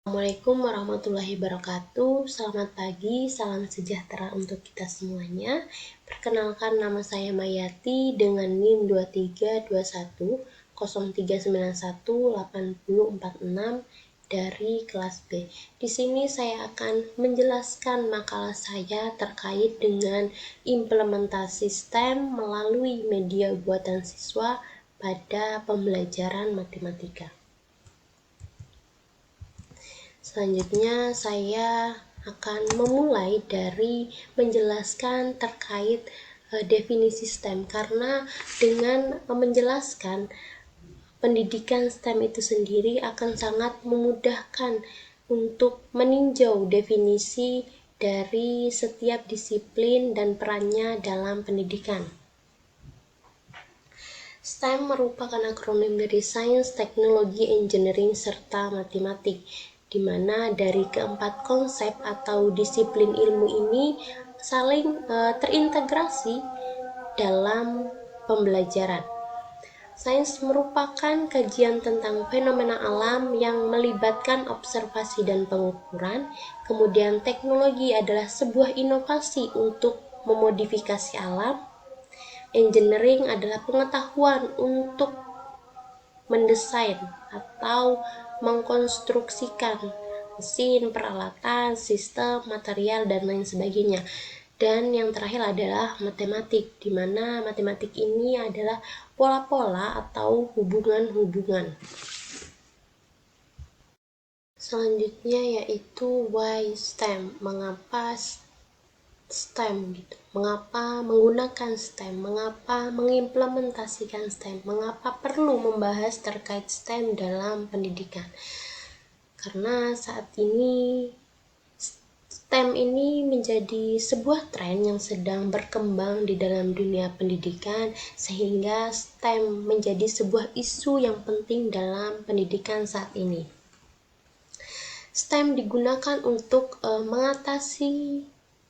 Assalamualaikum warahmatullahi wabarakatuh. Selamat pagi, salam sejahtera untuk kita semuanya. Perkenalkan, nama saya Mayati dengan NIM 232103918046 dari kelas B. Di sini saya akan menjelaskan makalah saya terkait dengan implementasi STEM melalui media buatan siswa pada pembelajaran matematika. Selanjutnya saya akan memulai dari menjelaskan terkait definisi STEM, karena dengan menjelaskan pendidikan STEM itu sendiri akan sangat memudahkan untuk meninjau definisi dari setiap disiplin dan perannya dalam pendidikan. STEM merupakan akronim dari Sains, Teknologi, Engineering, serta Matematik, di mana dari keempat konsep atau disiplin ilmu ini saling terintegrasi dalam pembelajaran. Sains merupakan kajian tentang fenomena alam yang melibatkan observasi dan pengukuran. Kemudian teknologi adalah sebuah inovasi untuk memodifikasi alam. Engineering adalah pengetahuan untuk mendesain atau mengkonstruksikan mesin, peralatan, sistem, material, dan lain sebagainya. Dan yang terakhir adalah matematik, di mana matematik ini adalah pola-pola atau hubungan-hubungan. Selanjutnya yaitu why STEM, mengapa STEM gitu. Mengapa menggunakan STEM? Mengapa mengimplementasikan STEM? Mengapa perlu membahas terkait STEM dalam pendidikan? Karena saat ini STEM ini menjadi sebuah tren yang sedang berkembang di dalam dunia pendidikan, sehingga STEM menjadi sebuah isu yang penting dalam pendidikan saat ini. STEM digunakan untuk mengatasi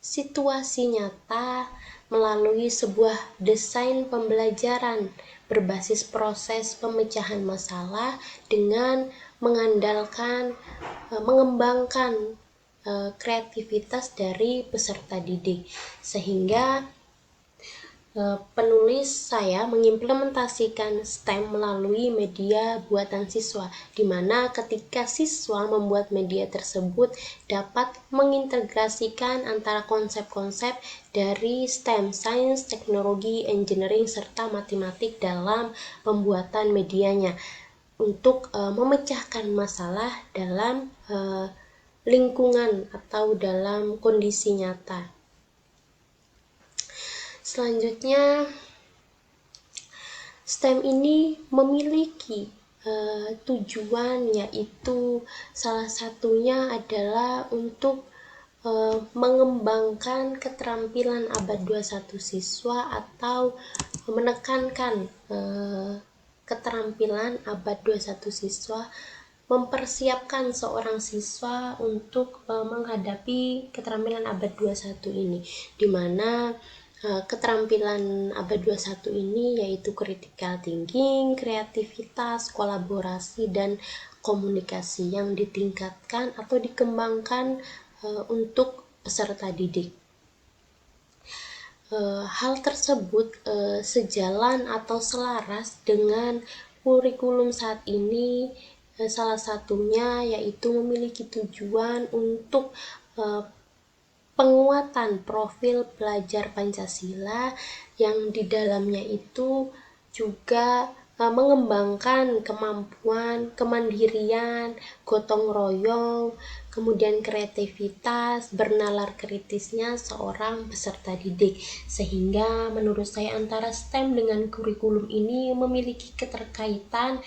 situasi nyata melalui sebuah desain pembelajaran berbasis proses pemecahan masalah dengan mengembangkan kreativitas dari peserta didik, sehingga penulis saya mengimplementasikan STEM melalui media buatan siswa, di mana ketika siswa membuat media tersebut dapat mengintegrasikan antara konsep-konsep dari STEM, Sains, Teknologi, Engineering, serta Matematik dalam pembuatan medianya untuk memecahkan masalah dalam lingkungan atau dalam kondisi nyata. Selanjutnya, STEM ini memiliki tujuan, yaitu salah satunya adalah untuk mengembangkan keterampilan abad 21 siswa atau menekankan keterampilan abad 21 siswa, mempersiapkan seorang siswa untuk menghadapi keterampilan abad 21 ini, di mana keterampilan abad 21 ini yaitu critical thinking, kreativitas, kolaborasi, dan komunikasi yang ditingkatkan atau dikembangkan untuk peserta didik. Hal tersebut sejalan atau selaras dengan kurikulum saat ini, salah satunya yaitu memiliki tujuan untuk penguatan profil pelajar Pancasila yang di dalamnya itu juga mengembangkan kemampuan, kemandirian, gotong royong, kemudian kreativitas, bernalar kritisnya seorang peserta didik. Sehingga menurut saya antara STEM dengan kurikulum ini memiliki keterkaitan,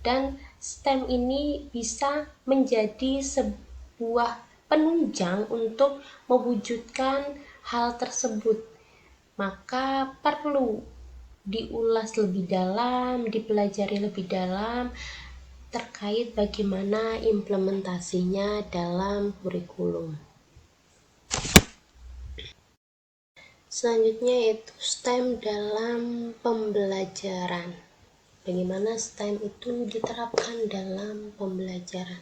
dan STEM ini bisa menjadi sebuah penunjang untuk mewujudkan hal tersebut. Maka perlu diulas lebih dalam, dipelajari lebih dalam terkait bagaimana implementasinya dalam kurikulum. Selanjutnya yaitu STEM dalam pembelajaran. bagaimana STEM itu diterapkan dalam pembelajaran.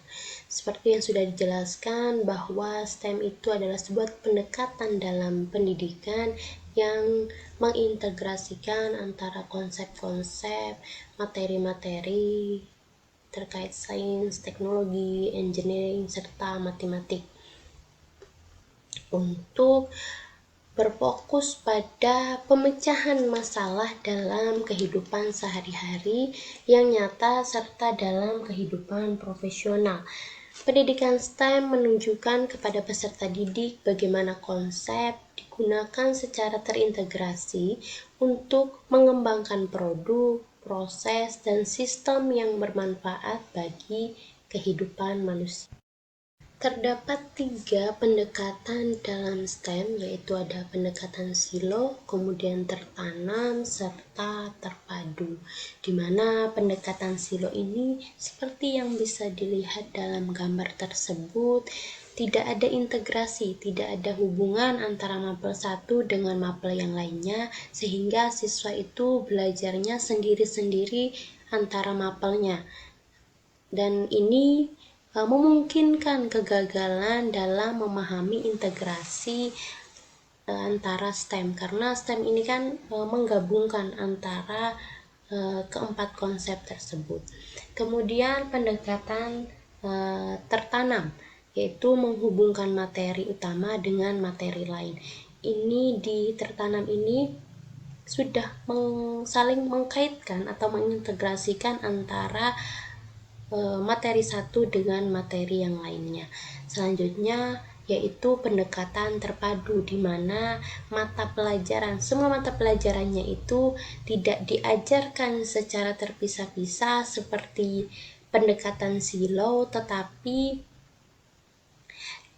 Seperti yang sudah dijelaskan bahwa STEM itu adalah sebuah pendekatan dalam pendidikan yang mengintegrasikan antara konsep-konsep, materi-materi terkait sains, teknologi, engineering, serta matematik untuk berfokus pada pemecahan masalah dalam kehidupan sehari-hari yang nyata serta dalam kehidupan profesional. Pendidikan STEM menunjukkan kepada peserta didik bagaimana konsep digunakan secara terintegrasi untuk mengembangkan produk, proses, dan sistem yang bermanfaat bagi kehidupan manusia. Terdapat 3 pendekatan dalam STEM, yaitu ada pendekatan silo, kemudian tertanam, serta terpadu. Di mana pendekatan silo ini seperti yang bisa dilihat dalam gambar tersebut, tidak ada integrasi, tidak ada hubungan antara mapel satu dengan mapel yang lainnya, sehingga siswa itu belajarnya sendiri-sendiri antara mapelnya. Dan ini memungkinkan kegagalan dalam memahami integrasi antara STEM, karena STEM ini kan menggabungkan antara keempat konsep tersebut. Kemudian pendekatan tertanam, yaitu menghubungkan materi utama dengan materi lain. Ini di tertanam ini sudah saling mengkaitkan atau mengintegrasikan antara materi satu dengan materi yang lainnya. Selanjutnya yaitu pendekatan terpadu, di mana semua mata pelajarannya itu tidak diajarkan secara terpisah-pisah seperti pendekatan silo, tetapi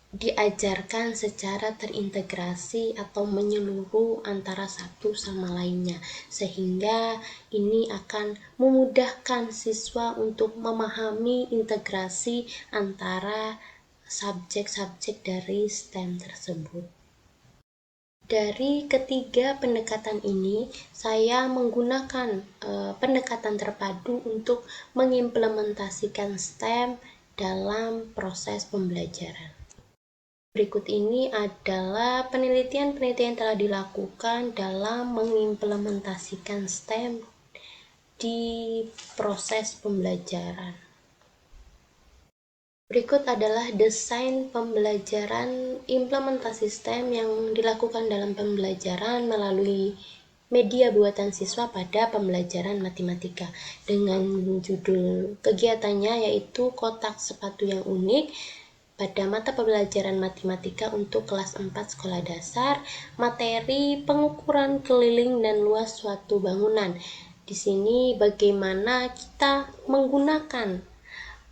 diajarkan secara terintegrasi atau menyeluruh antara satu sama lainnya, sehingga ini akan memudahkan siswa untuk memahami integrasi antara subjek-subjek dari STEM tersebut. Dari ketiga pendekatan ini, saya menggunakan pendekatan terpadu untuk mengimplementasikan STEM dalam proses pembelajaran. Berikut ini adalah penelitian-penelitian yang telah dilakukan dalam mengimplementasikan STEM di proses pembelajaran. Berikut adalah desain pembelajaran implementasi STEM yang dilakukan dalam pembelajaran melalui media buatan siswa pada pembelajaran matematika, dengan judul kegiatannya yaitu kotak sepatu yang unik. Pada mata pembelajaran matematika untuk kelas 4 sekolah dasar, materi pengukuran keliling dan luas suatu bangunan. Di sini bagaimana kita menggunakan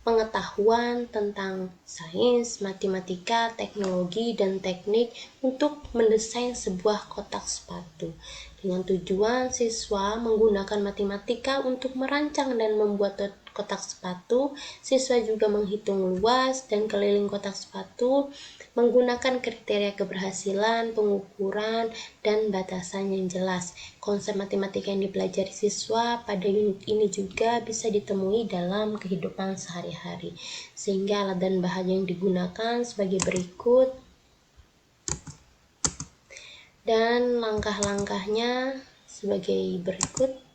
pengetahuan tentang sains, matematika, teknologi, dan teknik untuk mendesain sebuah kotak sepatu. Dengan tujuan siswa menggunakan matematika untuk merancang dan membuat kotak sepatu, siswa juga menghitung luas dan keliling kotak sepatu menggunakan kriteria keberhasilan, pengukuran, dan batasan yang jelas. Konsep matematika yang dipelajari siswa pada unit ini juga bisa ditemui dalam kehidupan sehari-hari, sehingga alat dan bahan yang digunakan sebagai berikut, dan langkah-langkahnya sebagai berikut.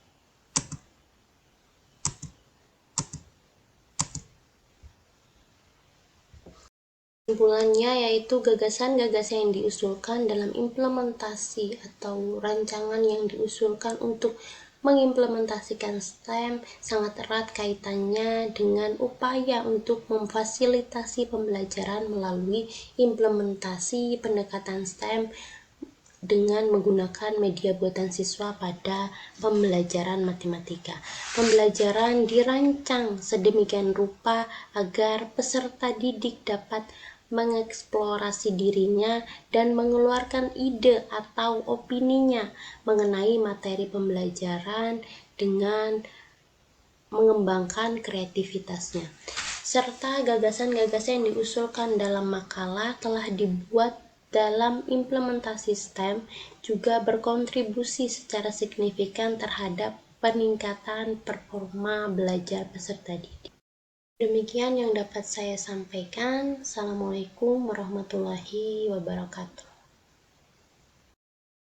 Kesimpulannya yaitu gagasan-gagasan yang diusulkan dalam implementasi atau rancangan yang diusulkan untuk mengimplementasikan STEM sangat erat kaitannya dengan upaya untuk memfasilitasi pembelajaran melalui implementasi pendekatan STEM dengan menggunakan media buatan siswa pada pembelajaran matematika. Pembelajaran dirancang sedemikian rupa agar peserta didik dapat mengeksplorasi dirinya dan mengeluarkan ide atau opininya mengenai materi pembelajaran dengan mengembangkan kreativitasnya. Serta gagasan-gagasan yang diusulkan dalam makalah telah dibuat dalam implementasi STEM juga berkontribusi secara signifikan terhadap peningkatan performa belajar peserta didik. Demikian yang dapat saya sampaikan. Assalamualaikum warahmatullahi wabarakatuh.